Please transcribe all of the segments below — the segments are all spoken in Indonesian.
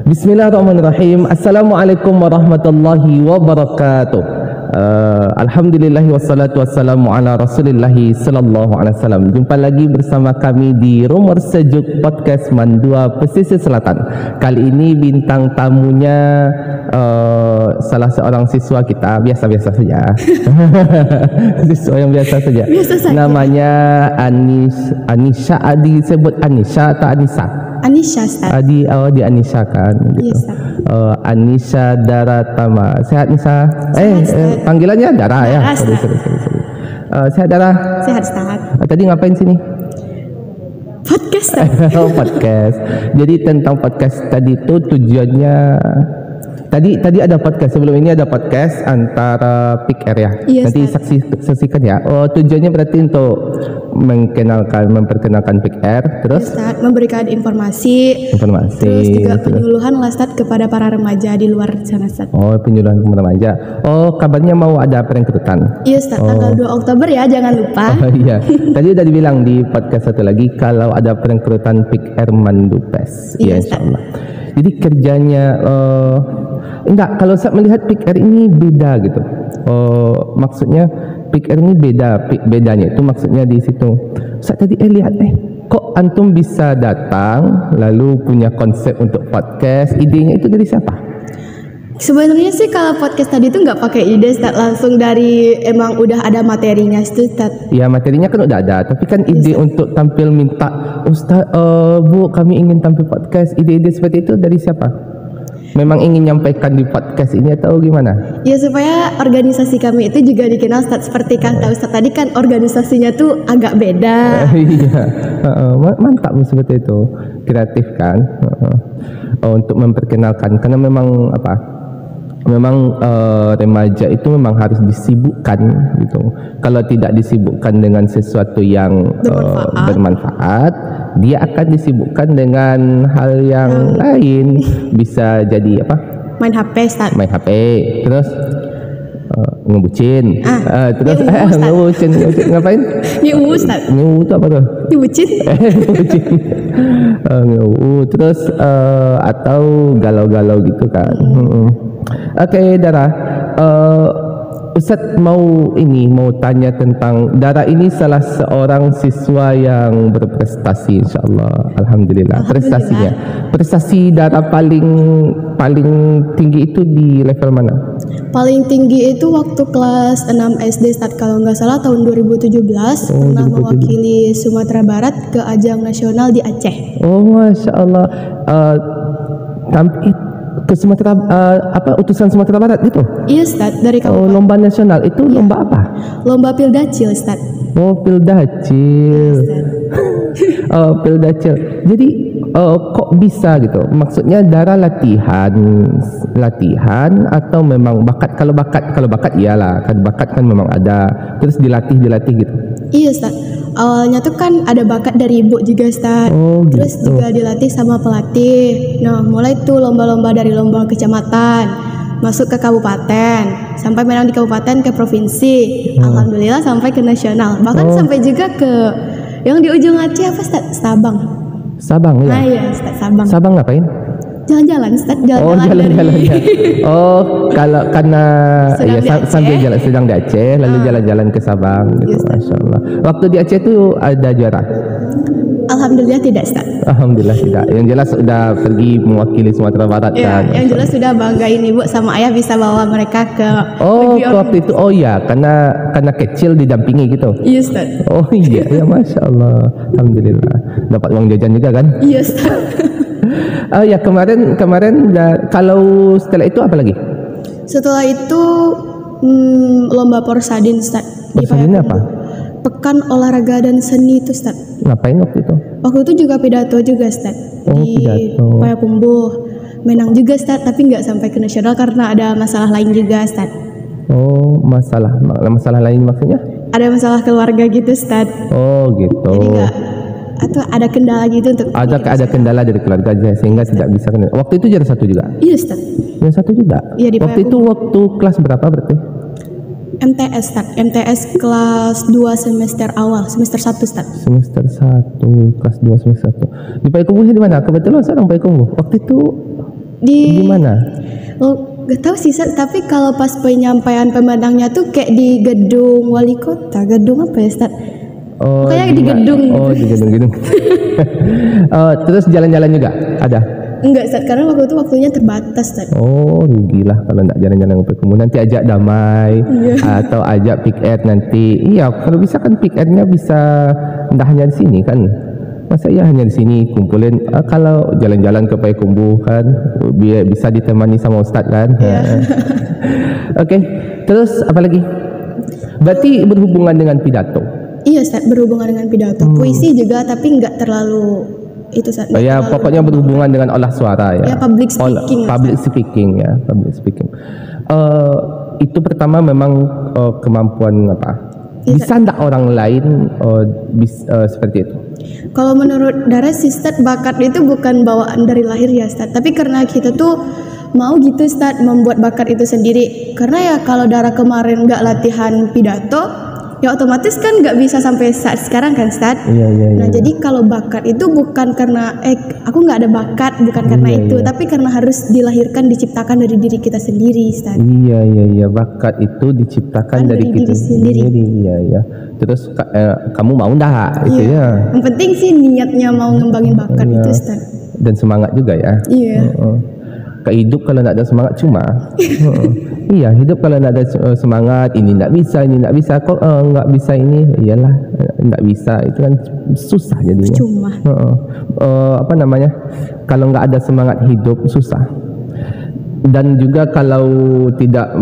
Bismillahirrahmanirrahim. Assalamualaikum warahmatullahi wabarakatuh. Alhamdulillah wassalatu wassalamu ala Rasulillahi sallallahu alaihi wasallam. Jumpa lagi bersama kami di Rumor Sejuk Podcast Mandua Pesisir Selatan. Kali ini bintang tamunya salah seorang siswa kita, biasa-biasa saja. Siswa yang biasa saja. Namanya Anisha. Disebut Anisha atau Anissa? Anisha, Ustaz. Di Anisha kan gitu. Yes, Anisha Daratama. Sehat Nisa? Panggilannya Dara ya. Sorry. Sehat Dara? Sehat, Ustaz. Tadi ngapain sini? Podcast. Podcast. Jadi tentang podcast tadi itu tujuannya Tadi ada podcast, sebelum ini ada podcast antara Pick Air ya. Yes, nanti saksikan ya. Tujuannya berarti untuk memperkenalkan Pick Air, terus yes, memberikan informasi, terus juga penyuluhan lah Ustaz kepada para remaja di luar sana Ustaz. Penyuluhan kepada remaja. Kabarnya mau ada perekrutan. Iya Ustaz, tanggal 2 Oktober ya, jangan lupa. Iya. Tadi udah dibilang di podcast satu lagi kalau ada perekrutan Pick Air Mandupes. Iya, insyaallah. Jadi kerjanya kalau saya melihat Pick Air ini beda gitu. Maksudnya Pick Air ini bedanya itu maksudnya di situ. Saya tadi lihat kok antum bisa datang lalu punya konsep untuk podcast. Idenya itu dari siapa? Sebenarnya sih kalau podcast tadi itu nggak pakai ide Ustaz, langsung dari emang udah ada materinya Ustaz. Ya materinya kan udah ada, tapi kan ide untuk tampil minta Ustaz, Bu kami ingin tampil podcast. Ide-ide seperti itu dari siapa? Memang ingin nyampaikan di podcast ini atau gimana? Ya supaya organisasi kami itu juga dikenal Ustaz. Seperti kata Ustaz tadi kan organisasinya tuh agak beda. Iya, mantap seperti itu, kreatif kan. Untuk memperkenalkan, karena memang remaja itu memang harus disibukkan gitu. Kalau tidak disibukkan dengan sesuatu yang bermanfaat, dia akan disibukkan dengan hal yang lain. Bisa jadi apa? Main HP, Ustaz. Main HP, terus ngebucin. Terus ngebucin ngapain? Ngebu, Ustaz. Ngebu itu apa tuh? Ngebucin. Ngebucin. Terus atau galau-galau gitu kan. Oke, Dara. Ustaz mau tanya tentang Dara ini salah seorang siswa yang berprestasi, insyaallah. Alhamdulillah. Prestasi Dara paling tinggi itu di level mana? Paling tinggi itu waktu kelas 6 SD Ustaz, kalau nggak salah tahun 2017 pernah mewakili Sumatera Barat ke ajang nasional di Aceh. Masya Allah. Ke Sumatera utusan Sumatera Barat gitu? Iya Ustaz, dari kabupaten. Lomba nasional itu lomba apa? Lomba Pildacil Ustaz. Pildacil. Pildacil. Jadi kok bisa gitu? Maksudnya Dara latihan atau memang bakat? Kalau bakat iyalah, kan bakat kan memang ada. Terus dilatih gitu. Iya Ustaz. Awalnya tuh kan ada bakat dari ibu juga Ustaz. Terus juga dilatih sama pelatih. Nah mulai tuh lomba-lomba dari lomba kecamatan masuk ke kabupaten, sampai menang di kabupaten ke provinsi. Alhamdulillah sampai ke nasional. Bahkan sampai juga ke yang di ujung Aceh apa Ustaz? Sabang ya? Iya Ustaz, Sabang. Sabang ngapain? Jalan-jalan Ustaz, jalan-jalan ya. Kalau karena sambil jalan sedang di Aceh lalu jalan-jalan ke Sabang gitu. Masya Allah. Waktu di Aceh itu ada juara? Alhamdulillah tidak Ustaz. Alhamdulillah tidak. Yang jelas sudah pergi mewakili Sumatera Barat kan. Yang jelas sudah banggain ibu sama ayah bisa bawa mereka ke waktu itu. Karena kecil didampingi gitu. Iya Ustaz. Iya ya, Masya Allah. Alhamdulillah. Dapat uang jajan juga kan? Iya Ustaz. Ya kemarin kalau setelah itu apa lagi? Setelah itu lomba Porsadin Ustaz. Porsadin apa? Pekan Olahraga dan Seni itu Ustaz. Ngapain waktu itu? Waktu itu juga pidato juga Ustaz. Di Payakumbuh. Menang juga Ustaz, tapi nggak sampai ke nasional karena ada masalah lain juga Ustaz. Masalah lain maksudnya? Ada masalah keluarga gitu Ustaz. Gitu. Jadi nggak atau ada kendala gitu untuk ada kendala dari keluarga sehingga tidak bisa. Waktu itu juara 1 juga? Iya Ustaz. Juara 1 juga? Iya, waktu itu kelas berapa berarti? MTS Ustaz. MTS kelas 2 semester awal, semester 1 Ustaz. Semester 1, kelas 2 semester 1. Di Payakumbuh di mana? Kebetulan saya orang Payakumbuh. Waktu itu Gimana? Oh, gak tahu sih Sat, tapi kalau pas penyampaian pemandangnya tuh kayak di gedung wali kota, gedung apa ya Sat? Oh, Kayak di gedung. Oh, di gedung-gedung. Terus jalan-jalan juga ada? Enggak Sat, karena waktu itu waktunya terbatas Sat. Oh, rugilah kalau nggak jalan-jalan ke Payakumbuh. Nanti ajak damai atau ajak piket nanti. Iya, kalau bisa kan piketnya bisa nggak hanya di sini kan. Masa iya hanya di sini kumpulin. Kalau jalan-jalan ke Payakumbuh kan biar bisa ditemani sama Ustadz kan. Oke, terus apa lagi? Berarti berhubungan dengan pidato. Iya Sat, berhubungan dengan pidato. Puisi juga tapi nggak terlalu itu Sat. Ya, pokoknya berhubungan dengan olah suara ya. Ya, public speaking. Public speaking ya, public speaking. Itu pertama memang kemampuan apa? Bisa enggak orang lain seperti itu? Kalau menurut Dara sih Stat, bakat itu bukan bawaan dari lahir ya Stat, tapi karena kita tuh mau gitu Stat membuat bakat itu sendiri. Karena ya kalau Dara kemarin nggak latihan pidato, ya otomatis kan nggak bisa sampai saat sekarang kan Stat. Iya. Nah jadi kalau bakat itu bukan karena aku nggak ada bakat, bukan karena itu, tapi karena harus dilahirkan, diciptakan dari diri kita sendiri Stat. Iya, bakat itu diciptakan dari kita sendiri. Iya. Terus kamu mau enggak itu ya? Yang penting sih niatnya mau ngembangin bakat itu Stat. Dan semangat juga ya. Iya. Hidup kalau tidak ada semangat cuma iya, hidup kalau tidak ada semangat, ini tidak bisa kok nggak bisa ini, iyalah tidak bisa, itu kan susah jadinya. Cuma apa namanya, kalau nggak ada semangat hidup susah. Dan juga kalau tidak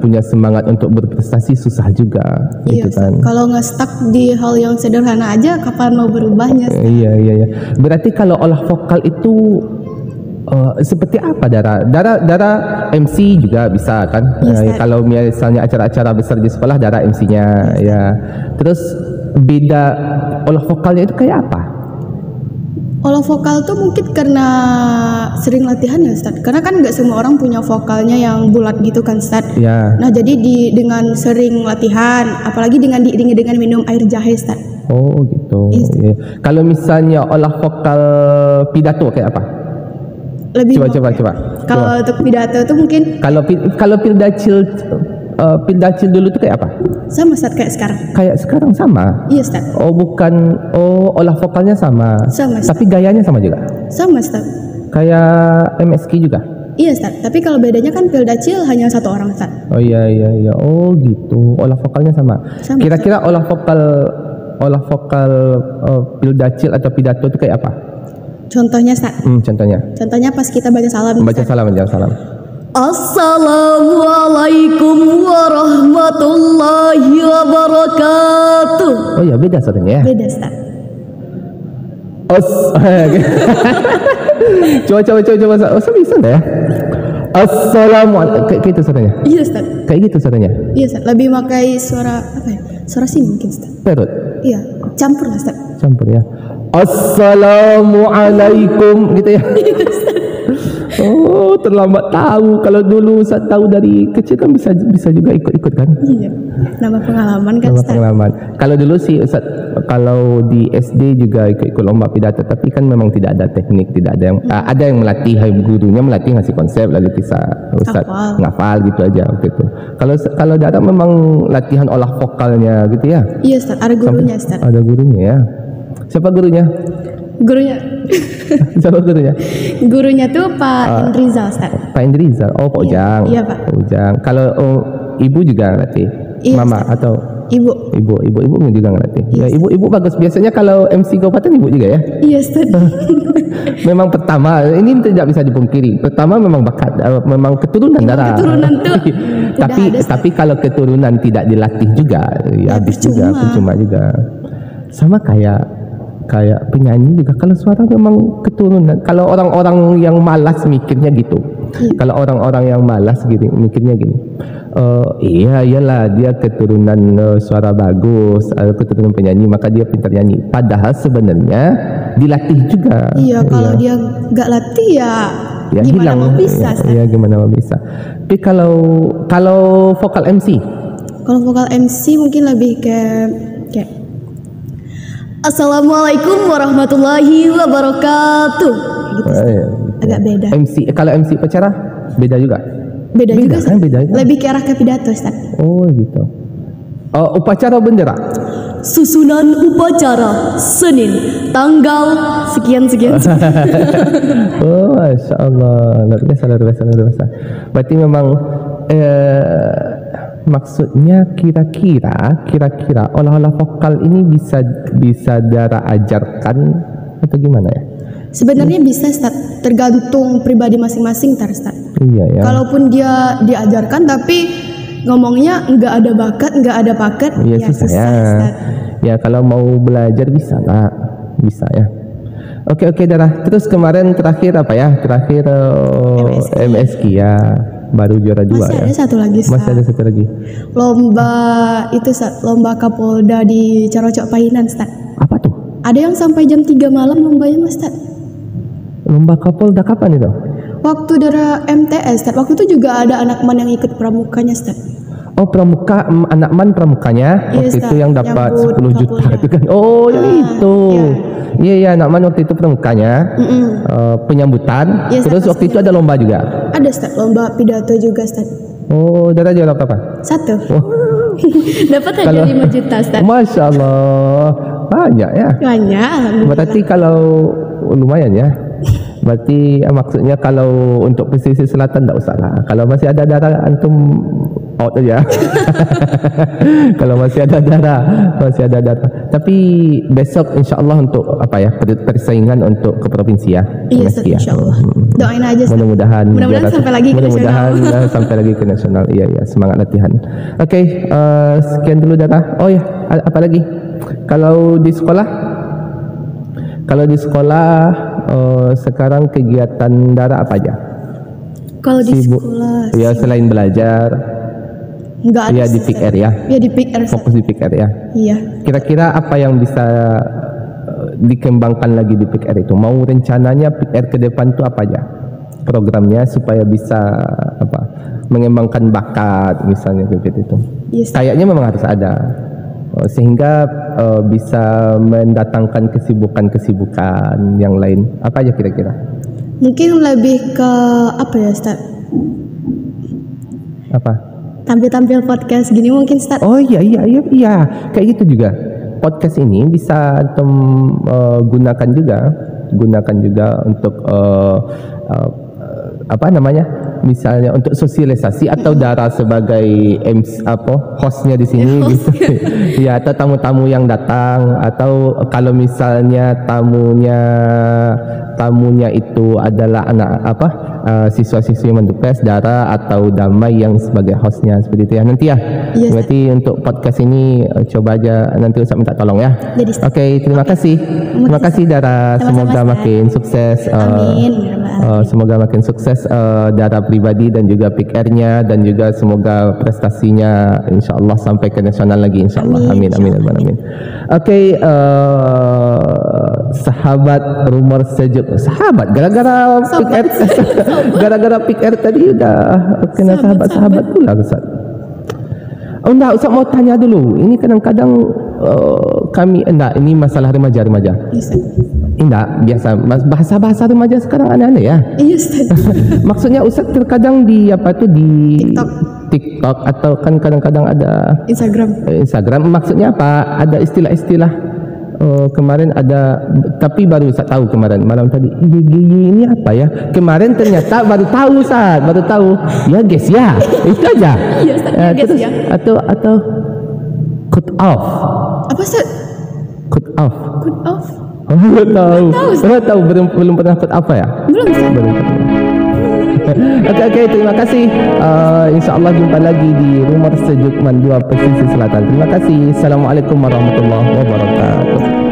punya semangat untuk berprestasi susah juga. Iya, gitu kan. Kalau nggak stuck di hal yang sederhana aja, kapan mau berubahnya? Iya. Berarti kalau olah vokal itu seperti apa Dara MC juga bisa kan? Yes, kalau misalnya acara-acara besar di sekolah Dara MC-nya ya. Terus beda olah vokalnya itu kayak apa? Olah vokal tuh mungkin karena sering latihan ya Ustaz. Karena kan nggak semua orang punya vokalnya yang bulat gitu kan Ustaz. Ya. Nah jadi dengan sering latihan, apalagi dengan diiringi dengan minum air jahe Ustaz. Oh gitu. Yes. Ya. Kalau misalnya olah vokal pidato kayak apa? Lebih coba. Kalau untuk pidato tuh mungkin kalau pildacil dulu tuh kayak apa? sama Ustaz kayak sekarang. Kayak sekarang sama? Iya Ustaz. Oh bukan, olah vokalnya sama. Sama Ustaz. Tapi gayanya sama juga? Sama Ustaz. Kayak MSK juga? Iya Ustaz, tapi kalau bedanya kan pildacil hanya satu orang Ustaz. Oh iya. Oh gitu. Olah vokalnya sama. Kira-kira olah vokal pildacil atau pidato itu kayak apa? Contohnya Ustaz. Contohnya pas kita baca salam. Baca salam. Assalamualaikum warahmatullahi wabarakatuh. Oh ya, beda Ustaznya ya? Beda Ustaz. Coba. Oh, bisa enggak ya? Assalamualaikum. Kayak gitu Ustaznya? Iya Ustaz. Kayak gitu Ustaznya? Iya Ustaz, lebih pakai suara apa ya? Suara sini mungkin Ustaz. Perut? Iya, campur lah Ustaz. Campur ya. Assalamualaikum gitu ya. Oh, terlambat tahu. Kalau dulu saya tahu dari kecil kan bisa juga ikut kan? Iya. Nama pengalaman kan Ustaz. Kalau dulu sih Ustaz, kalau di SD juga ikut lomba pidato, tapi kan memang tidak ada teknik, tidak ada yang ada yang melatih, gurunya melatih ngasih konsep lalu bisa Ustaz ngafal gitu aja waktu itu. Kalau Dara memang latihan olah vokalnya gitu ya? Iya Ustaz, ada gurunya Ustaz. Ada gurunya ya. Siapa gurunya? Siapa gurunya? Gurunya tuh Pak Indrizal Ustaz. Pak Indrizal. Oh, Pak Ujang. Iya, Pak. Ujang. Kalau ibu juga ngelatih? Iya, Mama Ustaz. atau Ibu juga ngelatih. Iya, Ya, ibu bagus. Biasanya kalau MC kabupaten ibu juga ya? Iya Ustaz. Memang pertama, ini tidak bisa dipungkiri. Pertama memang bakat, memang keturunan Dara. Keturunan tuh. Tapi kalau keturunan tidak dilatih juga, ya habis juga, percuma juga. Sama kayak penyanyi juga, kalau suara memang keturunan. Kalau orang-orang yang malas mikirnya gitu. Kalau orang-orang yang malas gitu mikirnya gini. Iyalah dia keturunan suara bagus, keturunan penyanyi maka dia pintar nyanyi. Padahal sebenarnya dilatih juga. Iya, kalau dia nggak latih ya gimana hilang. mau bisa? Ya gimana mau bisa. Tapi kalau vokal MC? Kalau vokal MC mungkin lebih kayak Assalamualaikum warahmatullahi wabarakatuh. gitu. Iya. Agak beda. Kalau MC upacara beda juga. Beda juga kan, beda kan? Lebih ke arah ke pidato, Ustaz. Oh gitu. Upacara bendera. Susunan upacara Senin tanggal sekian. Oh, Masya Allah, luar biasa. Berarti memang maksudnya kira-kira olah-olah vokal ini bisa Dara ajarkan atau gimana ya? Sebenarnya bisa, Ustaz, tergantung pribadi masing-masing, Ustaz. Iya ya. Kalaupun dia diajarkan tapi ngomongnya nggak ada bakat, nggak ada paket, ya susah, ya. Ustaz. Ya kalau mau belajar bisa lah, bisa ya. Oke Dara. Terus kemarin terakhir apa ya? Terakhir MSQ ya, baru juara 2 ya. Masih ada satu lagi, Ustaz. Masih ada satu lagi. Lomba itu, Ustaz, lomba Kapolda di Carocok Painan, Ustaz. Apa tuh? Ada yang sampai jam 3 malam lombanya, Mas, Ustaz. Lomba Kapolda kapan itu? Waktu Dara MTS, Ustaz. Waktu itu juga ada anak man yang ikut pramukanya, Ustaz. Oh, pramuka, anak man pramukanya. Iya, waktu Ustaz, itu yang dapat nyambut 10 juta Kapolda. itu kan. Oh, yang itu. Iya. Iya, anak man waktu itu pramukanya. Penyambutan. Iya, Terus Ustaz, waktu itu ada lomba juga. Ada, Ustaz, lomba pidato juga, Ustaz. Oh, Dara juara berapa? 1. Oh. Dapat hadiah 5 juta, Ustaz. Masya Allah, banyak ya. Banyak. Berarti kalau lumayan ya. Berarti maksudnya kalau untuk pesisir selatan tak usah lah. Kalau masih ada darah antum out aja. Kalau masih ada darah. Tapi besok insya-Allah untuk apa ya? Persaingan untuk ke provinsi ya. Iya, insya-Allah. Doain aja. Mudah-mudahan sampai lagi ke nasional. Mudah-mudahan sampai lagi ke nasional. Iya, semangat latihan. Oke, sekian dulu Dara. Oh ya, apa lagi? Kalau di sekolah sekarang kegiatan Dara apa aja? Kalau di sekolah ya selain belajar enggak ada ya di PIK R ya? Ya di PIK R. Fokus di PIK R ya? Iya. Kira-kira apa yang bisa dikembangkan lagi di PIK R itu? Mau rencananya PIK R ke depan itu apa aja? Programnya supaya bisa mengembangkan bakat misalnya seperti itu. Yes. Kayaknya memang harus ada. Sehingga bisa mendatangkan kesibukan yang lain. Apa aja kira-kira? Mungkin lebih ke apa ya, Ustaz? Apa? Tampil-tampil podcast gini mungkin, Ustaz. Oh iya. Kayak gitu juga. Podcast ini bisa gunakan juga untuk misalnya untuk sosialisasi atau Dara sebagai hostnya di sini gitu. Ya, atau tamu-tamu yang datang, atau kalau misalnya tamunya itu adalah siswa-siswi Mandupes, Dara atau Damai yang sebagai hostnya seperti itu ya. Nanti ya. Yes, berarti untuk podcast ini coba aja nanti Ustaz minta tolong ya. Oke, terima kasih. Terima kasih Dara. Semoga makin sukses. Amin. Semoga makin sukses Dara pribadi dan juga PIK R-nya, dan juga semoga prestasinya insyaallah sampai ke nasional lagi insyaallah. Amin. Oke, sahabat rumor sejuk. Sahabat gara-gara PIK R tadi udah kena sahabat pula Ustaz. Oh enggak, Ustaz mau tanya dulu. Ini kadang-kadang ini masalah remaja. Enggak, biasa bahasa bahasa remaja sekarang aneh-aneh ya. Iya, Ustaz. Maksudnya Ustaz terkadang di TikTok atau kan kadang-kadang ada Instagram. Maksudnya apa? Ada istilah-istilah kemarin ada, tapi baru Ustaz tahu kemarin malam tadi. Ini apa ya? Kemarin ternyata baru tahu Ustaz, Ya guys ya. Itu aja. Iya, Ustaz. Terus, ya. Atau cut off. Apa Ustaz? Cut off. Belum tahu. Belum pernah cut apa ya? Belum. Oke, terima kasih. InsyaAllah jumpa lagi di Rumor Sejuk Mandua Pesisir Selatan. Terima kasih. Assalamualaikum warahmatullahi wabarakatuh.